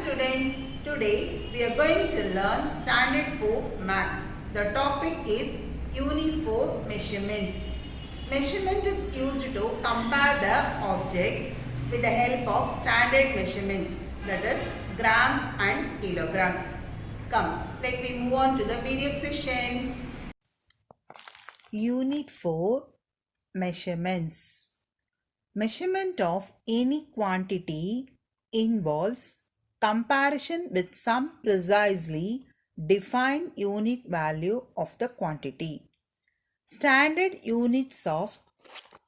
students, today we are going to learn Standard 4 Maths. The topic is Unit 4 Measurements. Measurement is used to compare the objects with the help of standard measurements, that is grams and kilograms. Come, let me move on to the video session. Unit 4 Measurements. Measurement of any quantity involves comparison with some precisely defined unit value of the quantity. Standard units of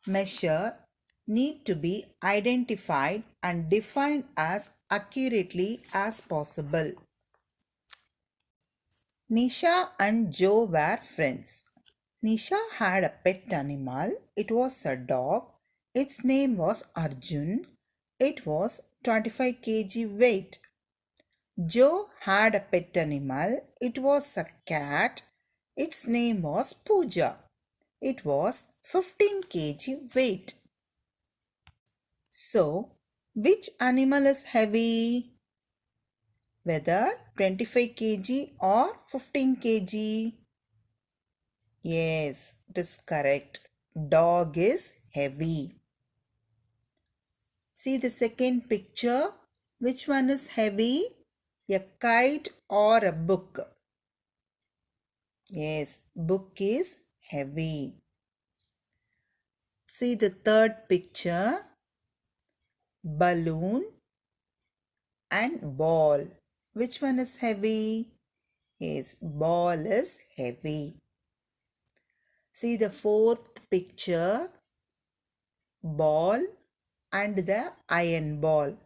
measure need to be identified and defined as accurately as possible. Nisha and Joe were friends. Nisha had a pet animal. It was a dog. Its name was Arjun. It was 25 kg weight. Joe had a pet animal. It was a cat. Its name was Pooja. It was 15 kg weight. So, which animal is heavy? Whether 25 kg or 15 kg? Yes, it is correct. Dog is heavy. See the second picture. Which one is heavy? A kite or a book? Yes, book is heavy. See the third picture. Balloon and ball. Which one is heavy? Yes, ball is heavy. See the fourth picture. Ball and the iron ball.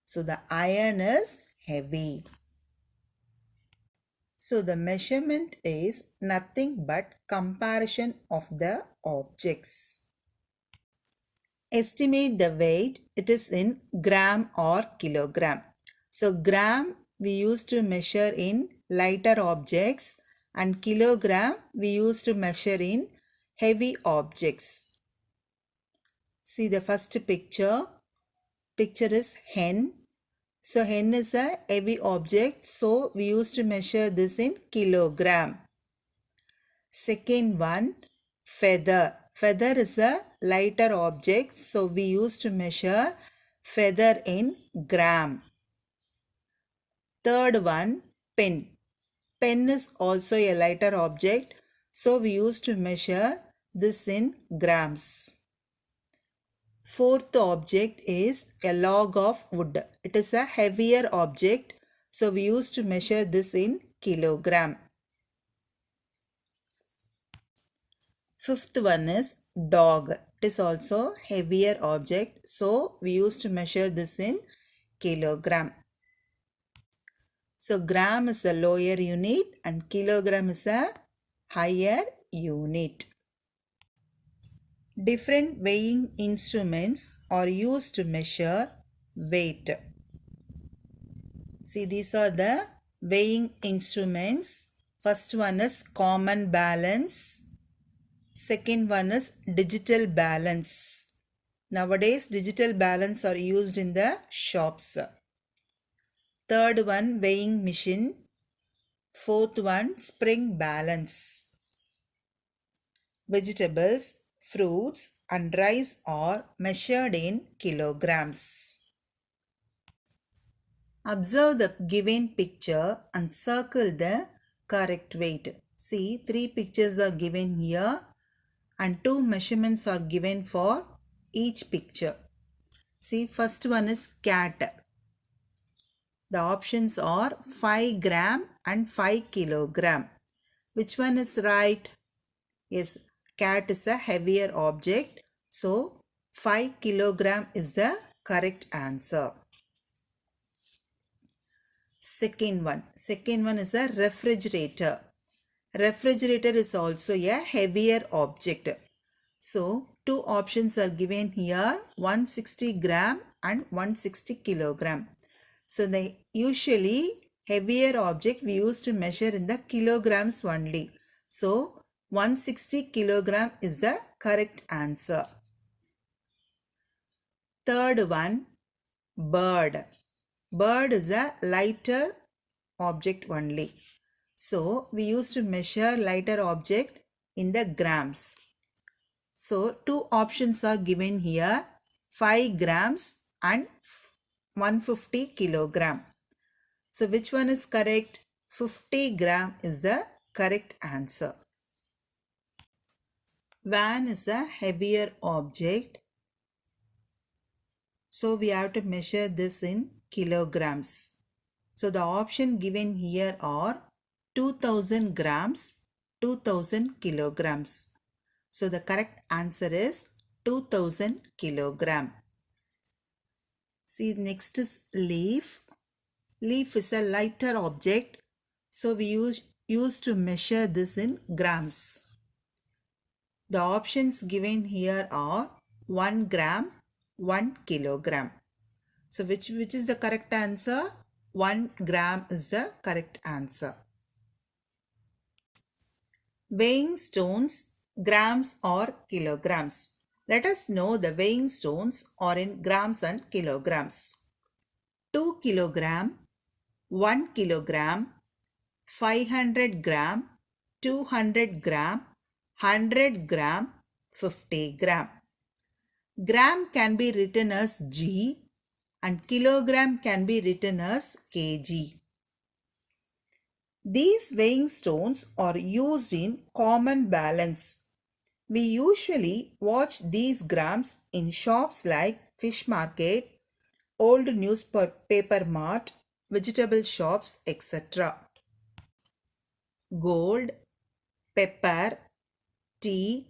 So the iron is heavy. So the measurement is nothing but comparison of the objects. Estimate the weight. It is in gram or kilogram. So gram we use to measure in lighter objects and kilogram we use to measure in heavy objects. See the first picture. Picture is hen. So hen is a heavy object. So we used to measure this in kilogram. Second one, feather. Feather is a lighter object. So we used to measure feather in gram. Third one, pen. Pen is also a lighter object. So we used to measure this in grams. Fourth object is a log of wood. It is a heavier object. So we used to measure this in kilogram. Fifth one is dog. It is also heavier object. So we used to measure this in kilogram. So gram is a lower unit and kilogram is a higher unit. Different weighing instruments are used to measure weight. See, these are the weighing instruments. First one is common balance. Second one is digital balance. Nowadays, digital balance are used in the shops. Third one, weighing machine. Fourth one, spring balance. Vegetables, fruits and rice are measured in kilograms. Observe the given picture and circle the correct weight. See, 3 pictures are given here and 2 measurements are given for each picture. See, first one is cat. The options are 5 gram and 5 kilogram. Which one is right? Yes, cat is a heavier object. So, 5 kilogram is the correct answer. Second one is a refrigerator. Refrigerator is also a heavier object. So, 2 options are given here, 160 gram and 160 kilogram. So, the usually heavier object we used to measure in the kilograms only. So, 160 kilogram is the correct answer. Third one, bird. Bird is a lighter object only. So we used to measure lighter object in the grams. So two options are given here, 5 grams and 150 kilogram. So which one is correct? 50 gram is the correct answer. Van is a heavier object. So we have to measure this in kilograms. So the option given here are 2000 grams, 2000 kilograms. So the correct answer is 2000 kilogram. See, next is leaf. Leaf is a lighter object. So we use to measure this in grams. The options given here are 1 gram, 1 kilogram. So which is the correct answer? 1 gram is the correct answer. Weighing stones, grams or kilograms. Let us know the weighing stones are in grams and kilograms. 2 kilogram, 1 kilogram, 500 gram, 200 gram, 100 gram, 50 gram. Gram can be written as G and kilogram can be written as kg. These weighing stones are used in common balance. We usually watch these grams in shops like fish market, old newspaper mart, vegetable shops, etc. Gold, pepper, tea,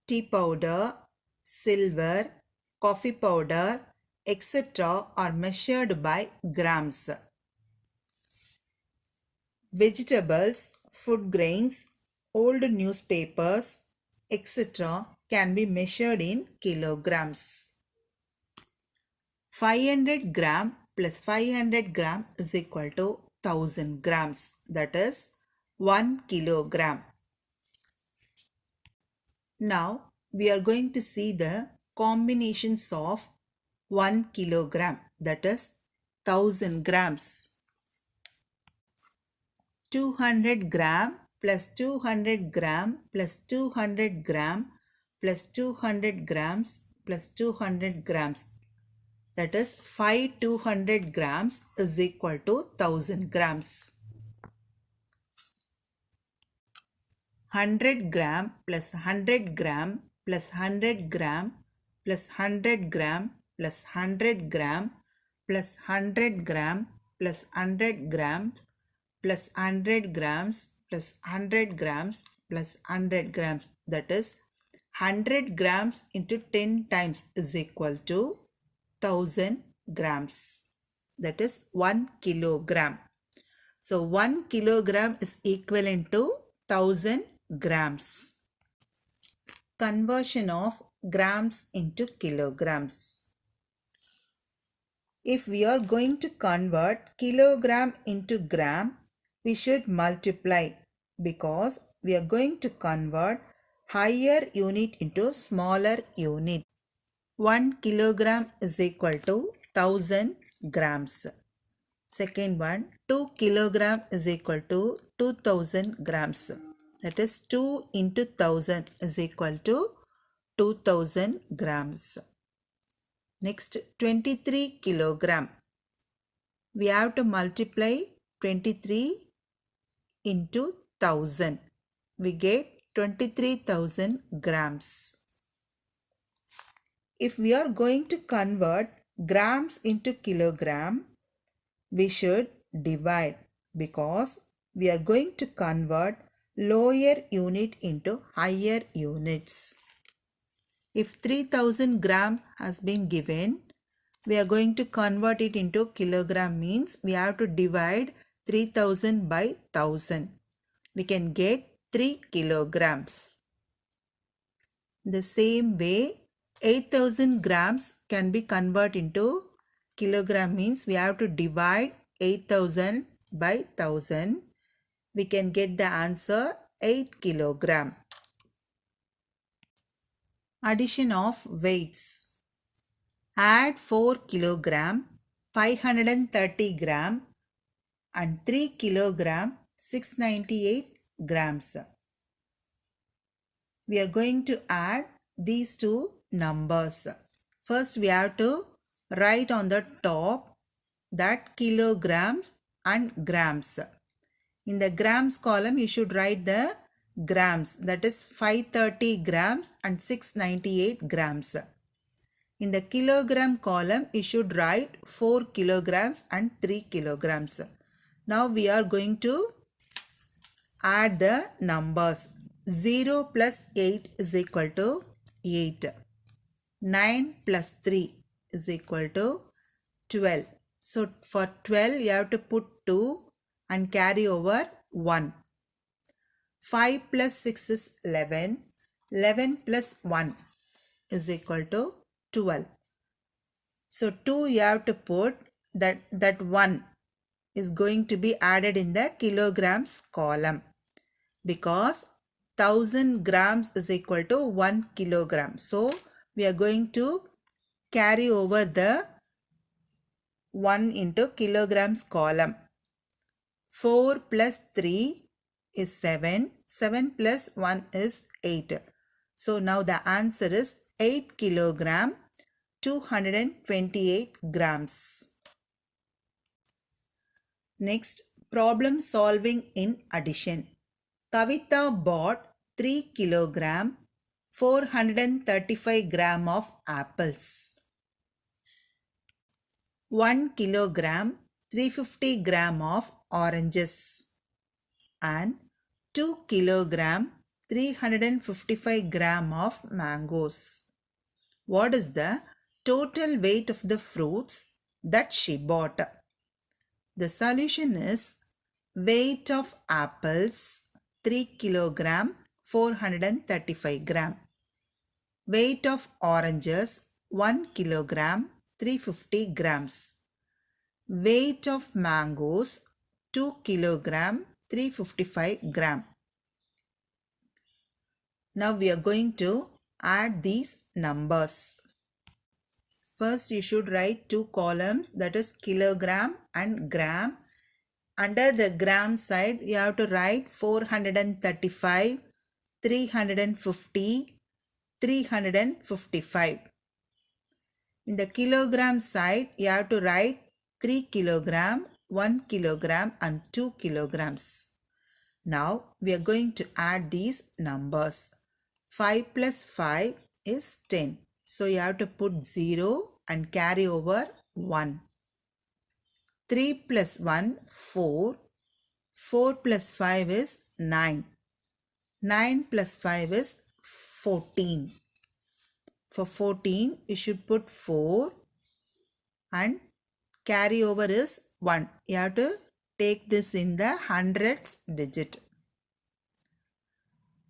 tea powder, silver, coffee powder, etc. are measured by grams. Vegetables, food grains, old newspapers, etc. can be measured in kilograms. 500 gram plus 500 gram is equal to 1000 grams. That is 1 kilogram. Now we are going to see the combinations of 1 kilogram, that is 1000 grams. 200 gram plus 200 gram plus 200 gram plus 200 grams plus 200 grams. That is 5 200 grams is equal to 1000 grams. 100 gram plus 100 gram plus 100 gram plus 100 gram plus 100 gram plus 100 gram plus 100 grams plus 100 grams plus 100 grams plus 100 grams. That is 100 grams into 10 times is equal to 1000 grams. That is 1 kilogram. So 1 kilogram is equivalent to 1000 grams. Conversion of grams into kilograms. If we are going to convert kilogram into gram, we should multiply because we are going to convert higher unit into smaller unit. 1 kilogram is equal to 1000 grams. Second one, 2 kilogram is equal to 2000 grams. That is 2 into 1000 is equal to 2000 grams. Next, 23 kilogram. We have to multiply 23 into 1000. We get 23,000 grams. If we are going to convert grams into kilogram, we should divide because we are going to convert lower unit into higher units. If 3000 gram has been given, we are going to convert it into kilogram means we have to divide 3000 by 1000. We can get 3 kilograms. The same way, 8000 grams can be converted into kilogram means we have to divide 8000 by 1000. We can get the answer 8 kilogram. Addition of weights. Add 4 kilogram 530 gram, and 3 kilogram 698 grams. We are going to add these two numbers. First we have to write on the top that kilograms and grams. In the grams column you should write the grams, that is 530 grams and 698 grams. In the kilogram column you should write 4 kilograms and 3 kilograms. Now we are going to add the numbers. 0 plus 8 is equal to 8. 9 plus 3 is equal to 12. So for 12 you have to put 2 and carry over 1. 5 plus 6 is 11. 11 plus 1 is equal to 12. So 2 you have to put, that 1 is going to be added in the kilograms column, because 1000 grams is equal to 1 kilogram. So we are going to carry over the 1 into kilograms column. 4 plus 3 is 7. 7 plus 1 is 8. So now the answer is 8 kilogram 228 grams. Next, problem solving in addition. Kavita bought 3 kilogram 435 gram of apples. 1 kilogram 350 gram of oranges and 2 kilogram 355 gram of mangoes. What is the total weight of the fruits that she bought? The solution is weight of apples 3 kilogram 435 gram. Weight of oranges 1 kilogram 350 grams. Weight of mangoes 2 kilogram 355 gram. Now we are going to add these numbers. First you should write two columns, that is kilogram and gram. Under the gram side you have to write 435, 350, 355. In the kilogram side you have to write 3 kilogram, 1 kilogram and 2 kilograms. Now we are going to add these numbers. 5 plus 5 is 10. So you have to put 0 and carry over 1. 3 plus 1, 4. 4 plus 5 is 9. 9 plus 5 is 14. For 14, you should put 4 and carry over is 1. You have to take this in the hundreds digit.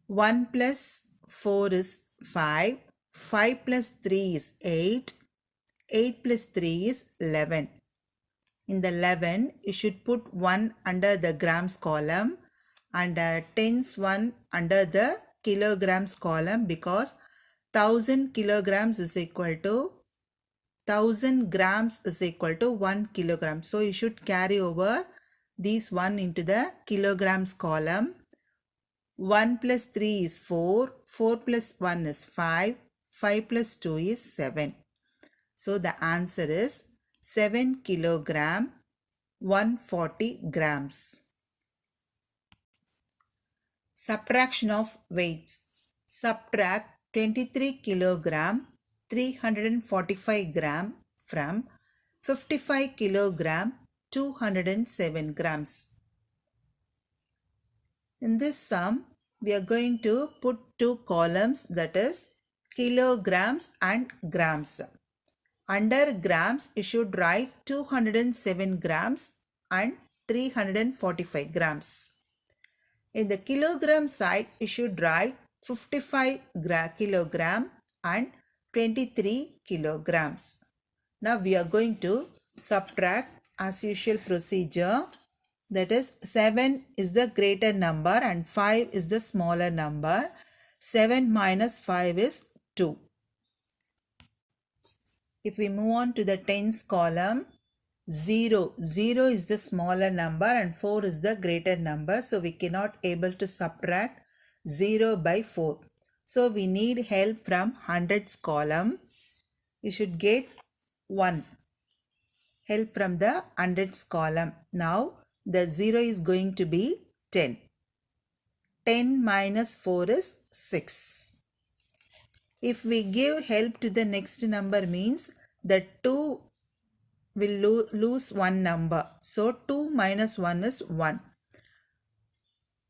1 plus 4 is 5. 5 plus 3 is 8. 8 plus 3 is 11. In the 11, you should put 1 under the grams column and tens 1 under the kilograms column, because 1000 kilograms is equal to 1000 grams is equal to 1 kilogram. So you should carry over these 1 into the kilograms column. 1 plus 3 is 4. 4 plus 1 is 5. 5 plus 2 is 7. So the answer is 7 kilogram 140 grams. Subtraction of weights. Subtract 23 kilogram 345 gram from 55 kilogram 207 grams. In this sum, we are going to put two columns, that is kilograms and grams. Under grams, you should write 207 grams and 345 grams. In the kilogram side, you should write 55 kilogram and 23 kilograms. Now we are going to subtract as usual procedure. That is 7 is the greater number and 5 is the smaller number. 7 minus 5 is 2. If we move on to the tens column, 0. 0 is the smaller number and 4 is the greater number. So we cannot able to subtract 0 by 4. So we need help from hundreds column. We should get 1. Help from the hundreds column. Now the 0 is going to be 10. 10 minus 4 is 6. If we give help to the next number means the 2 will lose one number. So 2 minus 1 is 1.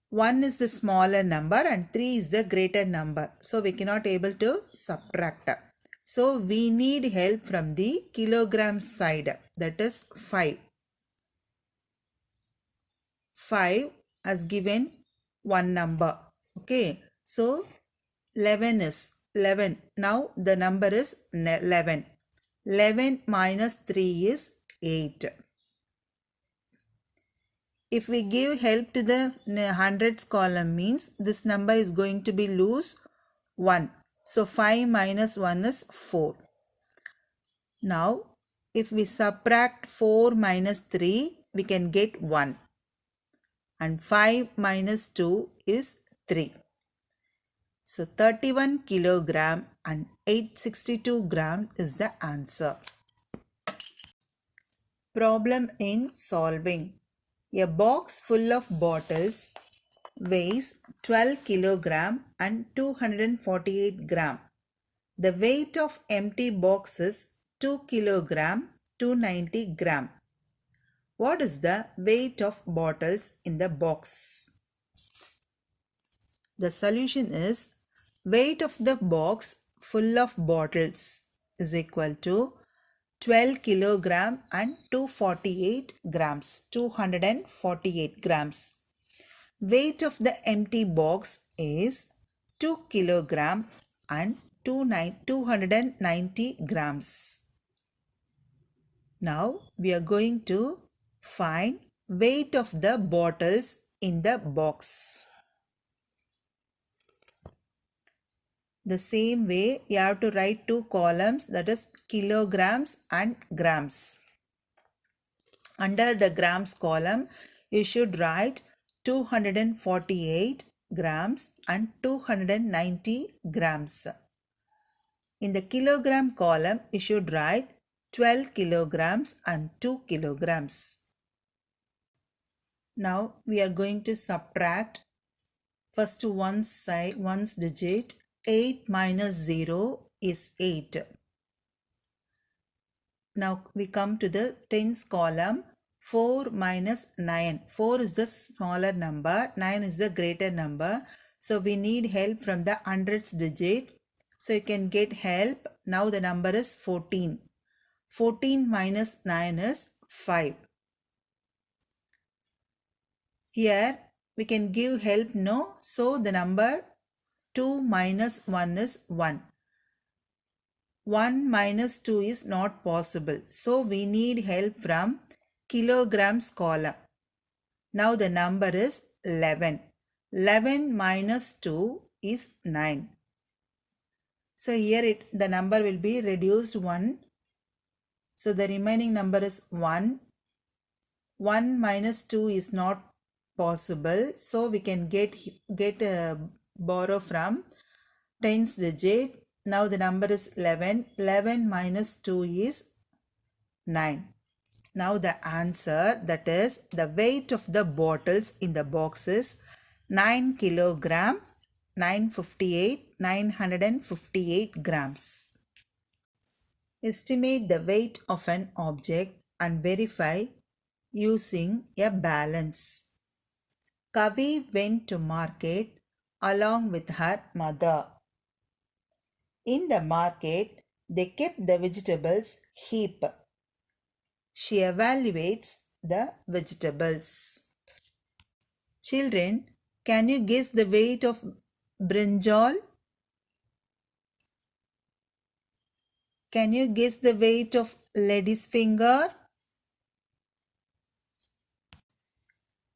1 is the smaller number and 3 is the greater number. So we cannot able to subtract. So we need help from the kilogram side, that is 5. 5 has given one number. Okay. So 11 is 11. Now the number is 11. 11 minus 3 is 8. If we give help to the hundreds column means this number is going to be lose 1. So 5 minus 1 is 4. Now if we subtract 4 minus 3 we can get 1. And 5 minus 2 is 3. So 31 kilogram and 862 grams is the answer. Problem in solving. A box full of bottles weighs 12 kilogram and 248 gram. The weight of empty box is 2 kilogram 290 gram. What is the weight of bottles in the box? The solution is weight of the box full of bottles is equal to 12 kilogram and 248 grams. 248 grams. Weight of the empty box is 2 kilogram and 290 grams. Now we are going to find weight of the bottles in the box. The same way you have to write two columns, that is kilograms and grams. Under the grams column you should write 248 grams and 290 grams. In the kilogram column you should write 12 kilograms and 2 kilograms. Now we are going to subtract first one's digit. 8 minus 0 is 8. Now we come to the tens column. 4 minus 9. 4 is the smaller number, 9 is the greater number. So we need help from the hundreds digit. So you can get help. Now the number is 14. 14 minus 9 is 5. Here we can give help, no? So the number 2 minus 1 is 1. 1 minus 2 is not possible. So we need help from kilograms column. Now the number is 11. 11 minus 2 is 9. So here the number will be reduced 1. So the remaining number is 1. 1 minus 2 is not possible. So we can borrow from tens digit. Now the number is 11. 11 minus 2 is 9. Now the answer, that is the weight of the bottles in the box is 9 kilogram 958 grams. Estimate the weight of an object and verify using a balance. Kavi went to market along with her mother. In the market, they kept the vegetables heap. She evaluates the vegetables. Children, can you guess the weight of brinjal? Can you guess the weight of lady's finger?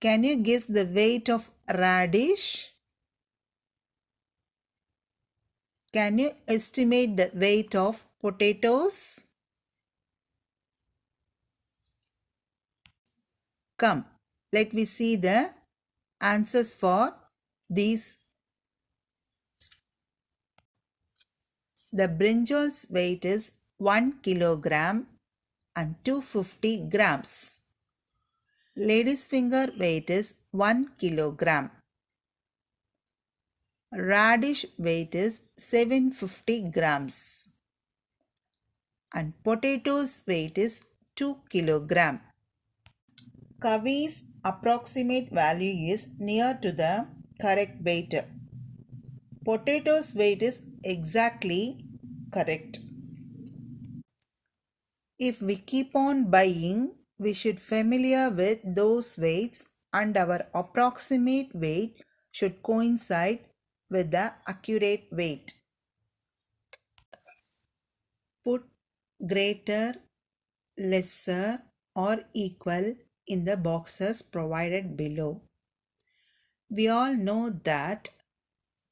Can you guess the weight of radish? Can you estimate the weight of potatoes? Come, let me see the answers for these. The brinjal's weight is 1 kilogram and 250 grams. Lady's finger weight is 1 kilogram. Radish weight is 750 grams. And potatoes weight is 2 kilogram. Kavi's approximate value is near to the correct weight. Potatoes weight is exactly correct. If we keep on buying, we should familiar with those weights and our approximate weight should coincide with the accurate weight. Put greater, lesser or equal in the boxes provided below. We all know that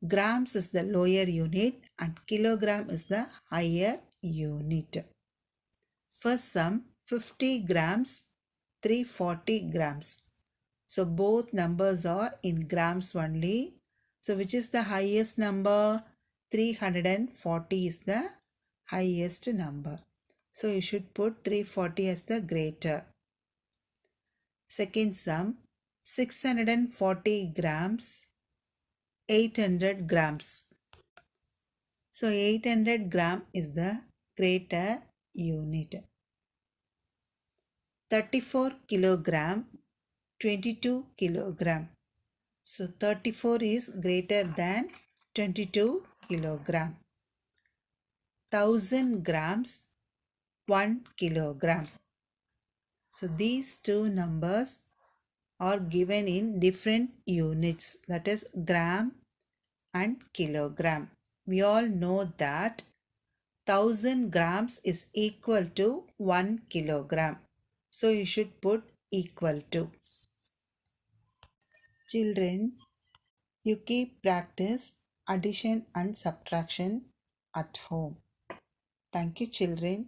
grams is the lower unit and kilogram is the higher unit. First sum 50 grams, 340 grams. So both numbers are in grams only. So which is the highest number? 340 is the highest number. So you should put 340 as the greater. Second sum 640 grams, 800 grams. So 800 gram is the greater unit. 34 kilogram, 22 kilogram. So 34 is greater than 22 kilogram. 1000 grams, 1 kilogram. So these two numbers are given in different units, that is gram and kilogram. We all know that 1000 grams is equal to 1 kilogram. So you should put equal to. Children, you keep practice addition and subtraction at home. Thank you, children.